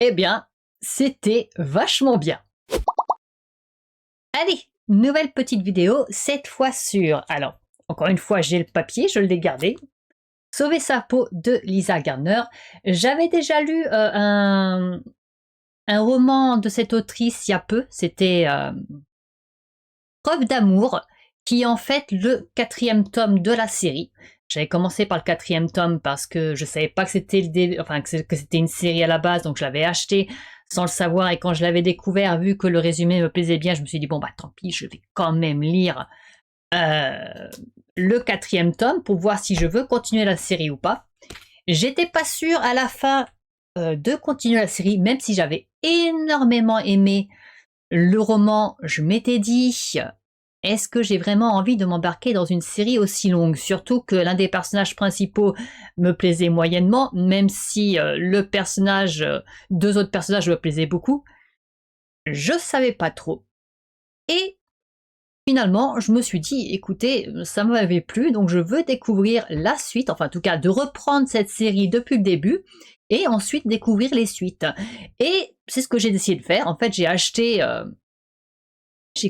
Eh bien, c'était vachement bien. Allez, nouvelle petite vidéo, cette fois sur... Alors, encore une fois, j'ai le papier, je l'ai gardé. Sauver sa peau de Lisa Gardner. J'avais déjà lu un roman de cette autrice il y a peu, c'était Preuve d'amour, qui est en fait le 4e tome de la série. J'avais commencé par le 4e tome parce que je savais pas que c'était le début, enfin que c'était une série à la base, donc je l'avais acheté sans le savoir, et quand je l'avais découvert, vu que le résumé me plaisait bien, je me suis dit bon bah tant pis, je vais quand même lire le 4e tome pour voir si je veux continuer la série ou pas. J'étais pas sûre à la fin de continuer la série, même si j'avais énormément aimé le roman. Je m'étais dit, est-ce que j'ai vraiment envie de m'embarquer dans une série aussi longue? Surtout que l'un des personnages principaux me plaisait moyennement, même si deux autres personnages me plaisaient beaucoup. Je savais pas trop. Et finalement, je me suis dit, écoutez, ça m'avait plu, donc je veux découvrir la suite, enfin en tout cas de reprendre cette série depuis le début, et ensuite découvrir les suites. Et c'est ce que j'ai décidé de faire. En fait, j'ai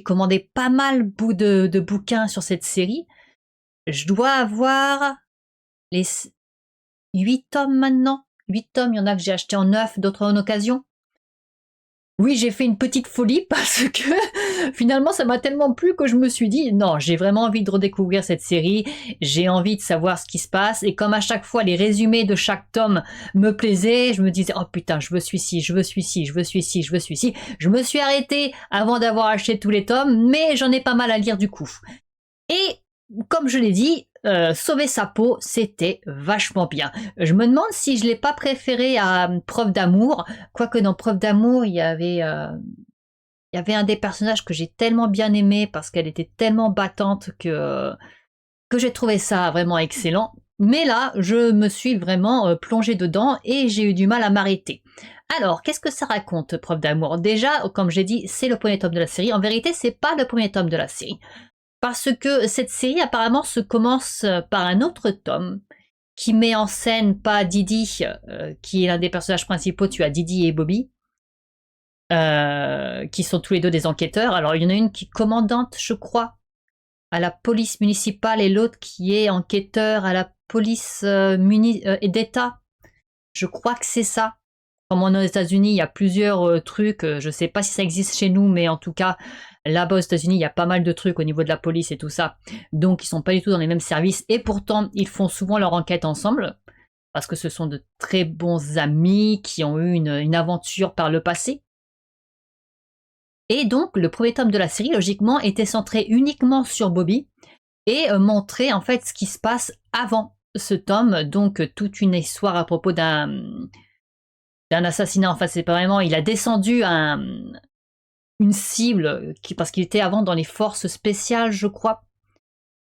commandé pas mal de bouquins sur cette série. Je dois avoir les 8 tomes maintenant. 8 tomes, il y en a que j'ai acheté en neuf, d'autres en occasion. Oui, j'ai fait une petite folie parce que finalement ça m'a tellement plu que je me suis dit non, j'ai vraiment envie de redécouvrir cette série, j'ai envie de savoir ce qui se passe, et comme à chaque fois les résumés de chaque tome me plaisaient, je me disais oh putain, je veux celui-ci, je veux celui-ci, je veux celui-ci, je veux celui-ci. Je me suis arrêtée avant d'avoir acheté tous les tomes, mais j'en ai pas mal à lire du coup. Et comme je l'ai dit, sauver sa peau, c'était vachement bien. Je me demande si je l'ai pas préféré à Preuve d'amour, quoique dans Preuve d'amour, il y avait un des personnages que j'ai tellement bien aimé parce qu'elle était tellement battante que j'ai trouvé ça vraiment excellent. Mais là, je me suis vraiment plongée dedans et j'ai eu du mal à m'arrêter. Alors, qu'est-ce que ça raconte, Preuve d'amour? Déjà, comme j'ai dit, c'est le premier tome de la série. En vérité, c'est pas le premier tome de la série. Parce que cette série apparemment se commence par un autre tome qui met en scène pas Didi, qui est l'un des personnages principaux. Tu as Didi et Bobby, qui sont tous les deux des enquêteurs. Alors il y en a une qui est commandante, je crois, à la police municipale, et l'autre qui est enquêteur à la police d'État. Je crois que c'est ça. Comme aux États-Unis, il y a plusieurs trucs. Je ne sais pas si ça existe chez nous, mais en tout cas, là-bas aux États-Unis, il y a pas mal de trucs au niveau de la police et tout ça. Donc, ils sont pas du tout dans les mêmes services. Et pourtant, ils font souvent leur enquête ensemble. Parce que ce sont de très bons amis qui ont eu une aventure par le passé. Et donc, le premier tome de la série, logiquement, était centré uniquement sur Bobby et montrait en fait ce qui se passe avant ce tome. Donc, toute une histoire à propos d'un assassinat. Enfin, c'est pas vraiment. Il a descendu une cible parce qu'il était avant dans les forces spéciales, je crois.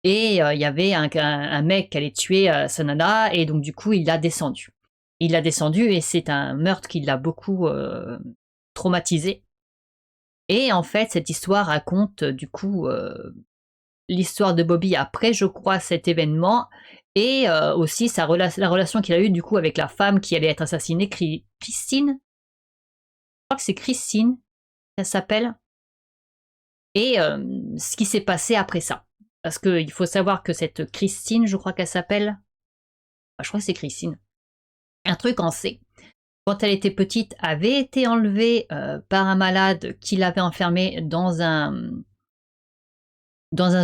Et il y avait un mec qui allait tuer sa nana, et donc du coup, il l'a descendu. Il l'a descendu et c'est un meurtre qui l'a beaucoup traumatisé. Et en fait, cette histoire raconte du coup l'histoire de Bobby après, je crois, cet événement, et aussi la relation qu'il a eue du coup avec la femme qui allait être assassinée, Christine. Je crois que c'est Christine, ça s'appelle. Et ce qui s'est passé après ça. Parce qu'il faut savoir que cette Christine, je crois qu'elle s'appelle, je crois que c'est Christine, un truc en C, quand elle était petite, avait été enlevée par un malade qui l'avait enfermée dans un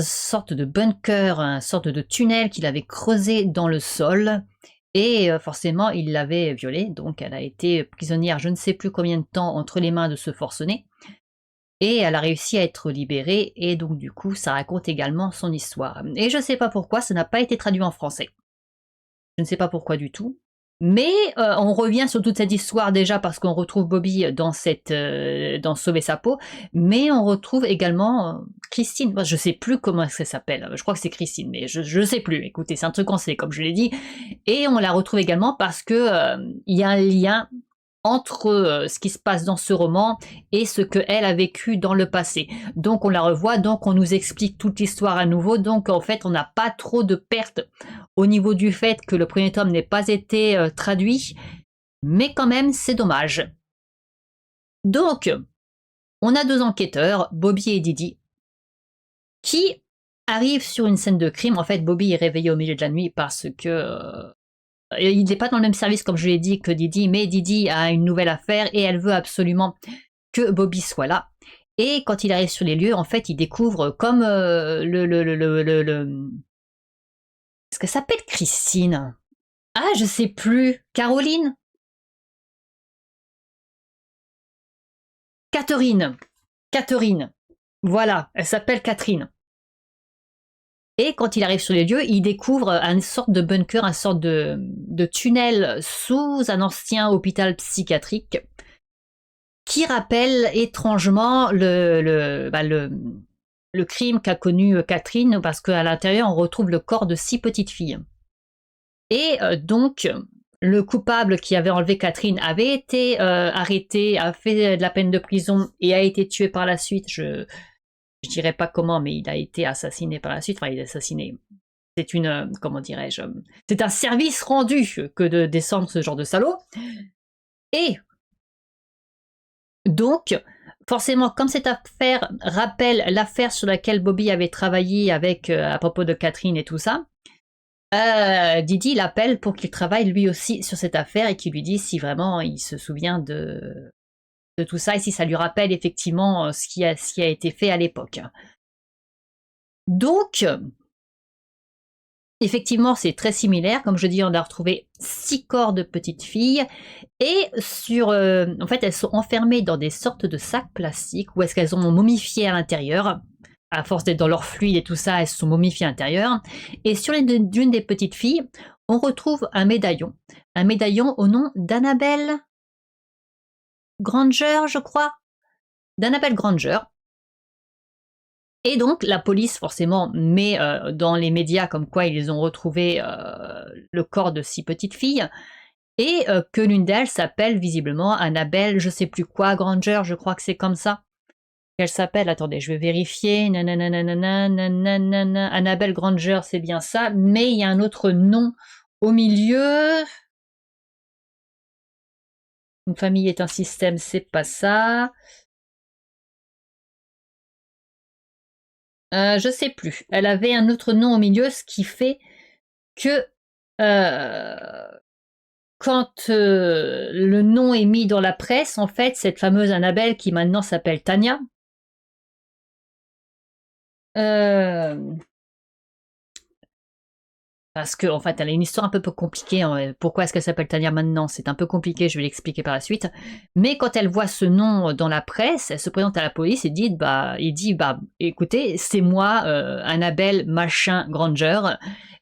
sorte de bunker, un sorte de tunnel qu'il avait creusé dans le sol. Et forcément, il l'avait violée, donc elle a été prisonnière je ne sais plus combien de temps entre les mains de ce forcené. Et elle a réussi à être libérée, et donc du coup, ça raconte également son histoire. Et je ne sais pas pourquoi, ça n'a pas été traduit en français. Je ne sais pas pourquoi du tout. Mais on revient sur toute cette histoire déjà parce qu'on retrouve Bobby dans Sauver sa peau, mais on retrouve également Christine. Je ne sais plus comment ça s'appelle. Je crois que c'est Christine, mais je ne sais plus. Écoutez, c'est un truc qu'on sait, comme je l'ai dit. Et on la retrouve également parce que il y a un lien entre ce qui se passe dans ce roman et ce qu'elle a vécu dans le passé. Donc on la revoit, donc on nous explique toute l'histoire à nouveau, donc en fait on n'a pas trop de pertes au niveau du fait que le premier tome n'ait pas été traduit, mais quand même c'est dommage. Donc, on a deux enquêteurs, Bobby et Didi, qui arrivent sur une scène de crime. En fait, Bobby est réveillé au milieu de la nuit parce que il n'est pas dans le même service, comme je l'ai dit, que Didi, mais Didi a une nouvelle affaire et elle veut absolument que Bobby soit là. Et quand il arrive sur les lieux, en fait, il découvre comme Est-ce qu'elle s'appelle Christine? Ah, je sais plus. Caroline? Catherine. Catherine. Voilà, elle s'appelle Catherine. Et quand il arrive sur les lieux, il découvre une sorte de bunker, une sorte de tunnel sous un ancien hôpital psychiatrique qui rappelle étrangement le crime qu'a connu Catherine, parce qu'à l'intérieur, on retrouve le corps de 6 petites filles. Et donc, le coupable qui avait enlevé Catherine avait été arrêté, a fait de la peine de prison et a été tué par la suite. Je dirais pas comment, mais il a été assassiné par la suite. Enfin, il est assassiné. C'est une, comment dirais-je, c'est un service rendu que de descendre ce genre de salaud. Et donc, forcément, comme cette affaire rappelle l'affaire sur laquelle Bobby avait travaillé avec à propos de Catherine et tout ça, Didi l'appelle pour qu'il travaille lui aussi sur cette affaire et qu'il lui dise si vraiment il se souvient de tout ça et si ça lui rappelle effectivement ce qui a été fait à l'époque. Donc, effectivement, c'est très similaire. Comme je dis, on a retrouvé 6 corps de petites filles et en fait, elles sont enfermées dans des sortes de sacs plastiques où est-ce qu'elles ont momifié à l'intérieur. À force d'être dans leur fluide et tout ça, elles se sont momifiées à l'intérieur. Et sur d'une des petites filles, on retrouve un médaillon au nom d'Annabelle Granger, je crois. D'Annabelle Granger. Et donc, la police, forcément, met dans les médias comme quoi ils ont retrouvé le corps de 6 petites filles, et que l'une d'elles s'appelle visiblement Annabelle, je sais plus quoi, Granger, je crois que c'est comme ça qu'elle s'appelle. Attendez, je vais vérifier. Annabelle Granger, c'est bien ça, mais il y a un autre nom au milieu. Une famille est un système, c'est pas ça. Je sais plus. Elle avait un autre nom au milieu, ce qui fait que quand le nom est mis dans la presse, en fait, cette fameuse Annabelle qui maintenant s'appelle Tania, parce que en fait, elle a une histoire un peu compliquée. Hein. Pourquoi est-ce qu'elle s'appelle Tania maintenant? C'est un peu compliqué, je vais l'expliquer par la suite. Mais quand elle voit ce nom dans la presse, elle se présente à la police et dit écoutez, c'est moi, Annabelle machin Granger,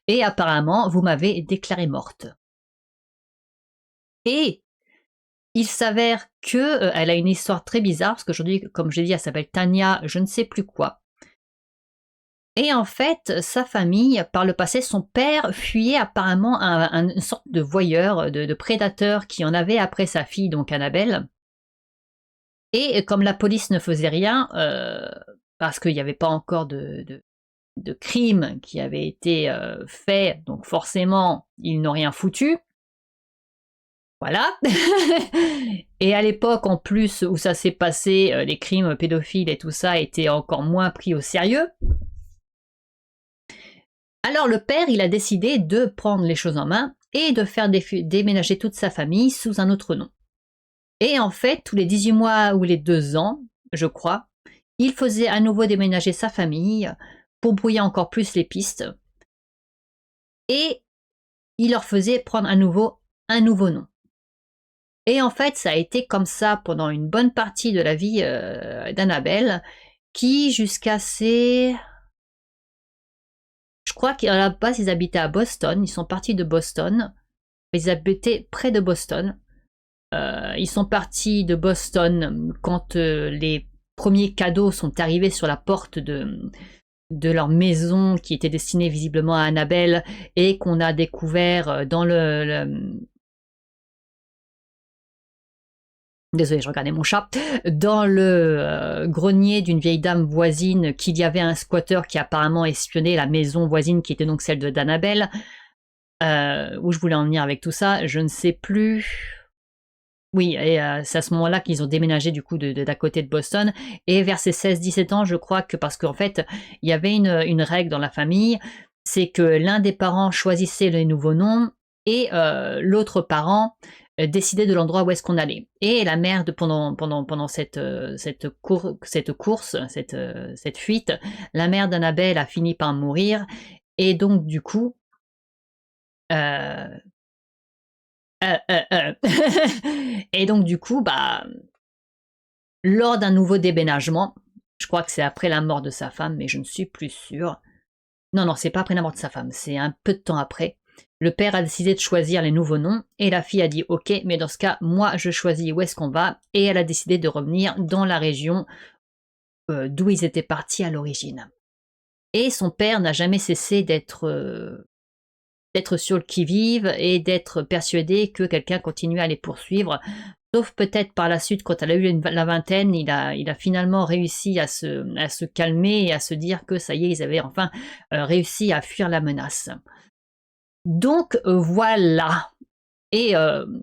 et apparemment, vous m'avez déclarée morte. Et il s'avère que elle a une histoire très bizarre, parce qu'aujourd'hui, comme j'ai dit, elle s'appelle Tania, je ne sais plus quoi. Et en fait, sa famille, par le passé, son père fuyait apparemment une sorte de voyeur, de prédateur qui en avait après sa fille, donc Annabelle. Et comme la police ne faisait rien, parce qu'il n'y avait pas encore de crime qui avait été fait, donc forcément, ils n'ont rien foutu. Voilà. Et à l'époque, en plus, où ça s'est passé, les crimes pédophiles et tout ça étaient encore moins pris au sérieux. Alors le père, il a décidé de prendre les choses en main et de faire déménager toute sa famille sous un autre nom. Et en fait, tous les 18 mois ou les 2 ans, je crois, il faisait à nouveau déménager sa famille pour brouiller encore plus les pistes. Et il leur faisait prendre à nouveau un nouveau nom. Et en fait, ça a été comme ça pendant une bonne partie de la vie d'Annabelle, qui jusqu'à ses... Je crois qu'à la base, ils habitaient à Boston, ils sont partis de Boston, ils habitaient près de Boston. Ils sont partis de Boston quand les premiers cadeaux sont arrivés sur la porte de leur maison qui était destinée visiblement à Annabelle et qu'on a découvert dans Désolée, je regardais mon chat. Dans le grenier d'une vieille dame voisine qu'il y avait un squatter qui apparemment espionnait la maison voisine qui était donc celle d'Annabelle. Où je voulais en venir avec tout ça, je ne sais plus. Oui, et c'est à ce moment-là qu'ils ont déménagé du coup d'à côté de Boston. Et vers ses 16-17 ans, je crois que parce qu'en fait, il y avait une règle dans la famille, c'est que l'un des parents choisissait les nouveaux noms et l'autre parent décidait de l'endroit où est-ce qu'on allait. Et la mère, pendant cette course, cette fuite, la mère d'Annabelle a fini par mourir. Et donc, du coup, euh, et donc, du coup, bah, lors d'un nouveau déménagement, je crois que c'est après la mort de sa femme, mais je ne suis plus sûre. Non, non, c'est pas après la mort de sa femme, c'est un peu de temps après. Le père a décidé de choisir les nouveaux noms et la fille a dit ok, mais dans ce cas, moi je choisis où est-ce qu'on va et elle a décidé de revenir dans la région d'où ils étaient partis à l'origine. Et son père n'a jamais cessé d'être sur le qui-vive et d'être persuadé que quelqu'un continuait à les poursuivre. Sauf peut-être par la suite, quand elle a eu la vingtaine, il a finalement réussi à se calmer et à se dire que ça y est, ils avaient enfin réussi à fuir la menace. Donc voilà. Et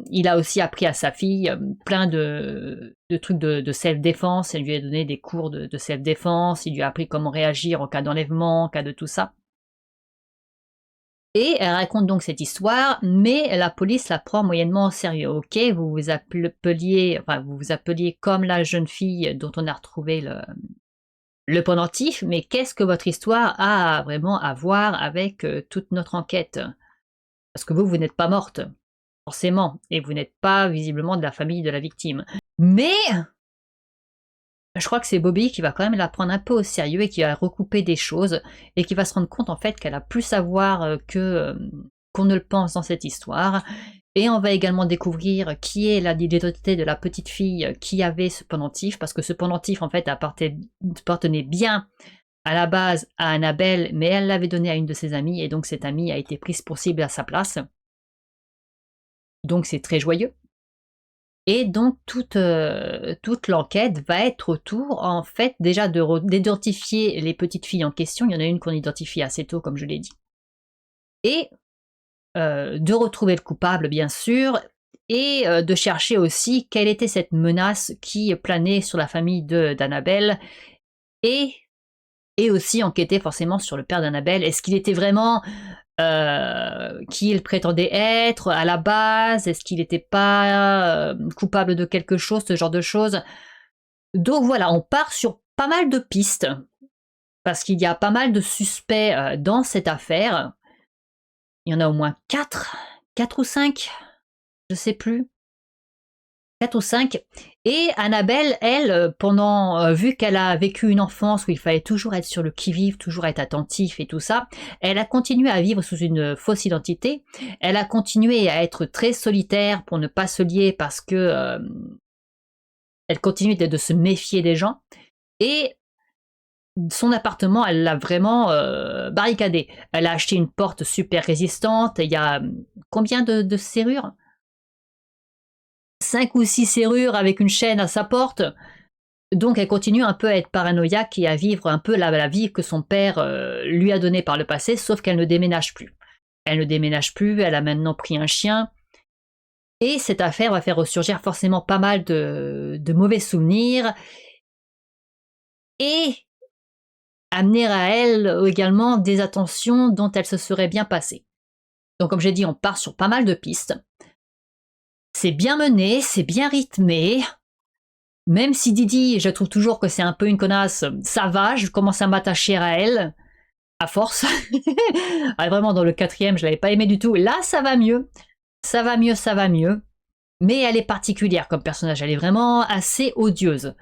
il a aussi appris à sa fille plein de trucs de self-défense. Elle lui a donné des cours de self-défense. Il lui a appris comment réagir en cas d'enlèvement, en cas de tout ça. Et elle raconte donc cette histoire, mais la police la prend moyennement au sérieux. Ok, vous vous appeliez comme la jeune fille dont on a retrouvé le pendentif, mais qu'est-ce que votre histoire a vraiment à voir avec toute notre enquête? Parce que vous n'êtes pas morte, forcément, et vous n'êtes pas visiblement de la famille de la victime. Mais je crois que c'est Bobby qui va quand même la prendre un peu au sérieux et qui va recouper des choses et qui va se rendre compte en fait qu'elle a plus à voir qu'on ne le pense dans cette histoire. Et on va également découvrir qui est l'identité de la petite fille qui avait ce pendentif, parce que ce pendentif en fait appartenait bien à la base à Annabelle, mais elle l'avait donné à une de ses amies et donc cette amie a été prise pour cible à sa place. Donc c'est très joyeux. Et donc toute l'enquête va être autour, en fait, déjà d'identifier les petites filles en question. Il y en a une qu'on identifie assez tôt, comme je l'ai dit. Et de retrouver le coupable, bien sûr, et de chercher aussi quelle était cette menace qui planait sur la famille d'Annabelle, et aussi enquêter forcément sur le père d'Annabelle. Est-ce qu'il était vraiment qui il prétendait être à la base? Est-ce qu'il n'était pas coupable de quelque chose, ce genre de choses? Donc voilà, on part sur pas mal de pistes, parce qu'il y a pas mal de suspects dans cette affaire. Il y en a au moins 4 ou 5, je sais plus. 4 ou 5. Et Annabelle, elle, vu qu'elle a vécu une enfance où il fallait toujours être sur le qui-vive, toujours être attentif et tout ça, elle a continué à vivre sous une fausse identité. Elle a continué à être très solitaire pour ne pas se lier parce que elle continue de se méfier des gens. Et son appartement, elle l'a vraiment barricadé. Elle a acheté une porte super résistante. Il y a combien de serrures? 5 ou 6 serrures avec une chaîne à sa porte. Donc elle continue un peu à être paranoïaque et à vivre un peu la vie que son père lui a donnée par le passé, sauf qu'elle ne déménage plus. Elle ne déménage plus, elle a maintenant pris un chien. Et cette affaire va faire ressurgir forcément pas mal de mauvais souvenirs. Et amener à elle également des attentions dont elle se serait bien passée. Donc comme j'ai dit, on part sur pas mal de pistes. C'est bien mené, c'est bien rythmé. Même si Didi, je trouve toujours que c'est un peu une connasse, ça va, je commence à m'attacher à elle, à force. Vraiment, dans le 4e, je l'avais pas aimé du tout. Là, ça va mieux. Ça va mieux, ça va mieux. Mais elle est particulière comme personnage, elle est vraiment assez odieuse.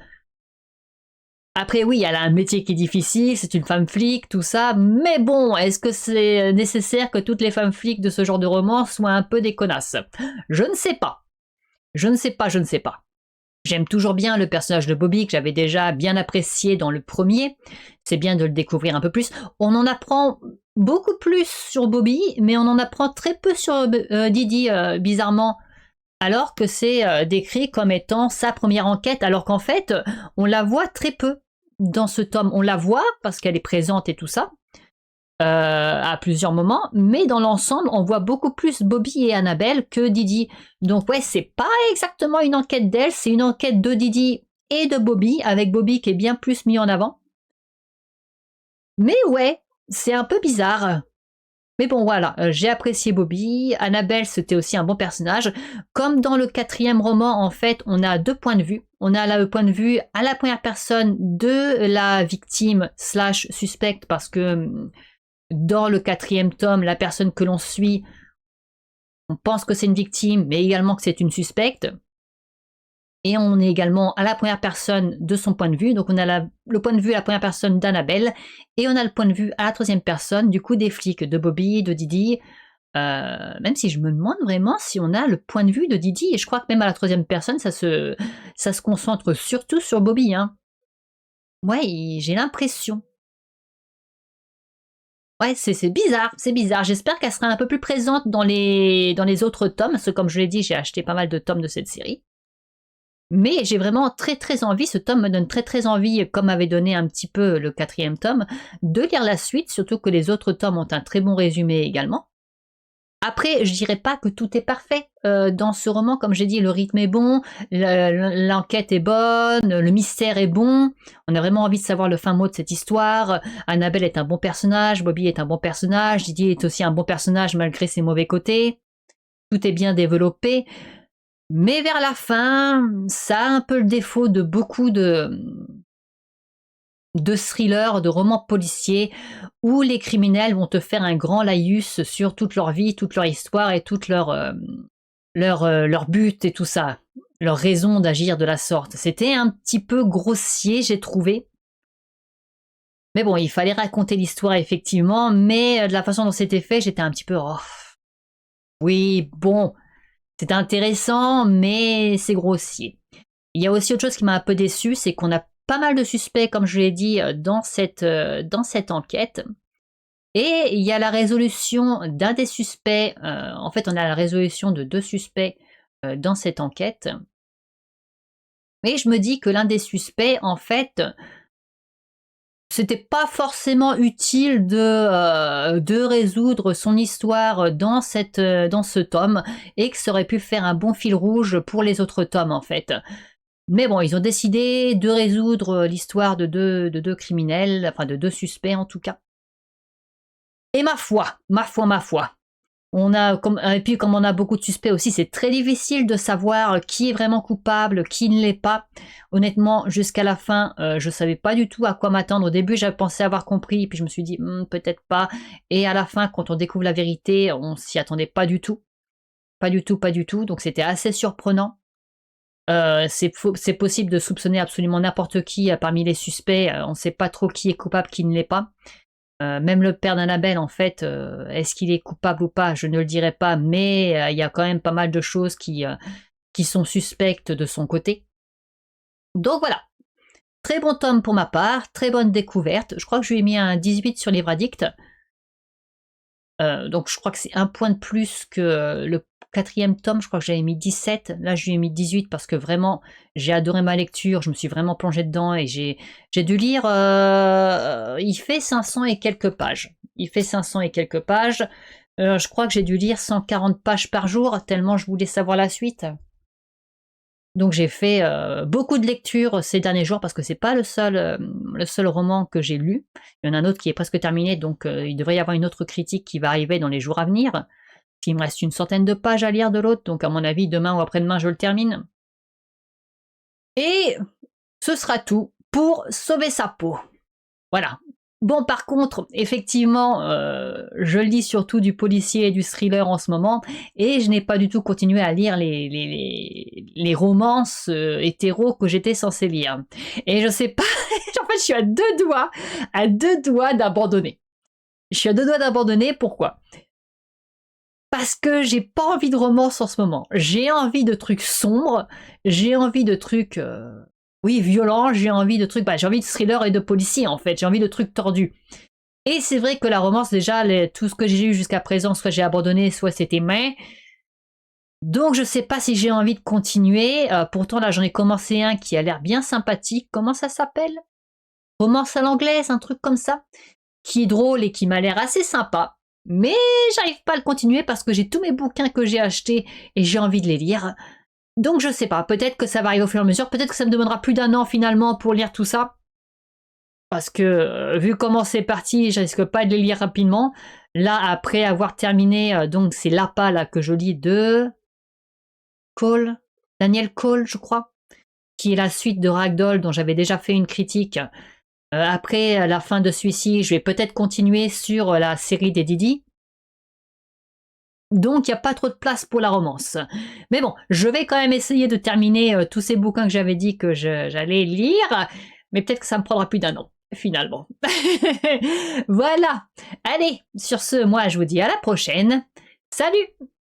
Après oui, elle a un métier qui est difficile, c'est une femme flic, tout ça, mais bon, est-ce que c'est nécessaire que toutes les femmes flics de ce genre de roman soient un peu des connasses? Je ne sais pas. Je ne sais pas, je ne sais pas. J'aime toujours bien le personnage de Bobby que j'avais déjà bien apprécié dans le premier. C'est bien de le découvrir un peu plus. On en apprend beaucoup plus sur Bobby, mais on en apprend très peu sur Didi, bizarrement. Alors que c'est décrit comme étant sa première enquête, alors qu'en fait, on la voit très peu dans ce tome. On la voit parce qu'elle est présente et tout ça, à plusieurs moments, mais dans l'ensemble, on voit beaucoup plus Bobby et Annabelle que Didi. Donc ouais, c'est pas exactement une enquête d'elle, c'est une enquête de Didi et de Bobby, avec Bobby qui est bien plus mis en avant. Mais ouais, c'est un peu bizarre. Mais bon, voilà, j'ai apprécié Bobby. Annabelle, c'était aussi un bon personnage. Comme dans le 4e roman, en fait, on a 2 points de vue. On a là le point de vue à la première personne de la victime slash suspecte, parce que dans le 4e tome, la personne que l'on suit, on pense que c'est une victime, mais également que c'est une suspecte. Et on est également à la première personne de son point de vue. Donc on a le point de vue à la première personne d'Annabelle, et on a le point de vue à la 3e personne, du coup, des flics, de Bobby, de Didi. Même si je me demande vraiment si on a le point de vue de Didi, et je crois que même à la 3e personne, ça se concentre surtout sur Bobby. Hein. Ouais, j'ai l'impression. Ouais, c'est bizarre, c'est bizarre. J'espère qu'elle sera un peu plus présente dans les autres tomes, parce que comme je l'ai dit, j'ai acheté pas mal de tomes de cette série. Mais j'ai vraiment très très envie, ce tome me donne très très envie, comme avait donné un petit peu le 4e tome, de lire la suite, surtout que les autres tomes ont un très bon résumé également. Après, je dirais pas que tout est parfait dans ce roman, comme j'ai dit, le rythme est bon, l'enquête est bonne, le mystère est bon, on a vraiment envie de savoir le fin mot de cette histoire. Annabelle est un bon personnage, Bobby est un bon personnage, Didier est aussi un bon personnage malgré ses mauvais côtés, tout est bien développé, mais vers la fin, ça a un peu le défaut de beaucoup de thrillers, de romans policiers, où les criminels vont te faire un grand laïus sur toute leur vie, toute leur histoire et toute leur but et tout ça, leur raison d'agir de la sorte. C'était un petit peu grossier, j'ai trouvé. Mais bon, il fallait raconter l'histoire effectivement, mais de la façon dont c'était fait, j'étais un petit peu... Oh, oui, bon, c'est intéressant, mais c'est grossier. Il y a aussi autre chose qui m'a un peu déçu, c'est qu'on a pas mal de suspects, comme je l'ai dit, dans cette enquête. Et il y a la résolution d'un des suspects. En fait, on a la résolution de 2 suspects dans cette enquête. Mais je me dis que l'un des suspects, en fait, c'était pas forcément utile de résoudre son histoire dans ce tome, et que ça aurait pu faire un bon fil rouge pour les autres tomes, en fait. Mais bon, ils ont décidé de résoudre l'histoire de deux criminels, enfin de 2 suspects en tout cas. Et ma foi. Et puis comme on a beaucoup de suspects aussi, c'est très difficile de savoir qui est vraiment coupable, qui ne l'est pas. Honnêtement, jusqu'à la fin, je savais pas du tout à quoi m'attendre. Au début, j'avais pensé avoir compris, puis je me suis dit peut-être pas. Et à la fin, quand on découvre la vérité, on s'y attendait pas du tout. Pas du tout, pas du tout. Donc c'était assez surprenant. C'est possible de soupçonner absolument n'importe qui parmi les suspects. On ne sait pas trop qui est coupable, qui ne l'est pas. Même le père d'Annabelle, en fait, est-ce qu'il est coupable ou pas? Je ne le dirai pas, mais il y a quand même pas mal de choses qui sont suspectes de son côté. Donc voilà, très bon tome pour ma part, très bonne découverte. Je crois que je lui ai mis un 18 sur Livre Addict. Donc je crois que c'est un point de plus que le 4e tome, je crois que j'avais mis 17. Là, je lui ai mis 18 parce que vraiment, j'ai adoré ma lecture, je me suis vraiment plongée dedans et j'ai dû lire... il fait 500 et quelques pages. Je crois que j'ai dû lire 140 pages par jour, tellement je voulais savoir la suite. Donc j'ai fait beaucoup de lectures ces derniers jours parce que c'est pas le seul roman que j'ai lu. Il y en a un autre qui est presque terminé, donc il devrait y avoir une autre critique qui va arriver dans les jours à venir. Il me reste une centaine de pages à lire de l'autre, donc à mon avis demain ou après-demain je le termine. Et ce sera tout pour sauver sa peau. Voilà. Bon, par contre, effectivement, je lis surtout du policier et du thriller en ce moment, et je n'ai pas du tout continué à lire les romances hétéros que j'étais censée lire. Et je sais pas, en fait, je suis à deux doigts d'abandonner. Je suis à 2 doigts d'abandonner, pourquoi? Parce que j'ai pas envie de romance en ce moment. J'ai envie de trucs sombres, j'ai envie de trucs... oui, violent, j'ai envie de trucs, j'ai envie de thriller et de policier en fait, j'ai envie de trucs tordus. Et c'est vrai que la romance, déjà, tout ce que j'ai eu jusqu'à présent, soit j'ai abandonné, soit c'était mais. Donc je sais pas si j'ai envie de continuer. Pourtant là, j'en ai commencé un qui a l'air bien sympathique. Comment ça s'appelle? Romance à l'anglaise, un truc comme ça. qui est drôle et qui m'a l'air assez sympa. Mais j'arrive pas à le continuer parce que j'ai tous mes bouquins que j'ai achetés et j'ai envie de les lire. Donc je sais pas, peut-être que ça va arriver au fur et à mesure, peut-être que ça me demandera plus d'un an finalement pour lire tout ça. Parce que vu comment c'est parti, je risque pas de les lire rapidement. Là, après avoir terminé, donc c'est l'APA là que je lis de Cole, Daniel Cole, je crois, qui est la suite de Ragdoll dont j'avais déjà fait une critique. Après la fin de celui-ci, je vais peut-être continuer sur la série des Didi. Donc il n'y a pas trop de place pour la romance. Mais bon, je vais quand même essayer de terminer tous ces bouquins que j'avais dit que j'allais lire, mais peut-être que ça me prendra plus d'un an, finalement. Voilà. Allez, sur ce, moi je vous dis à la prochaine. Salut!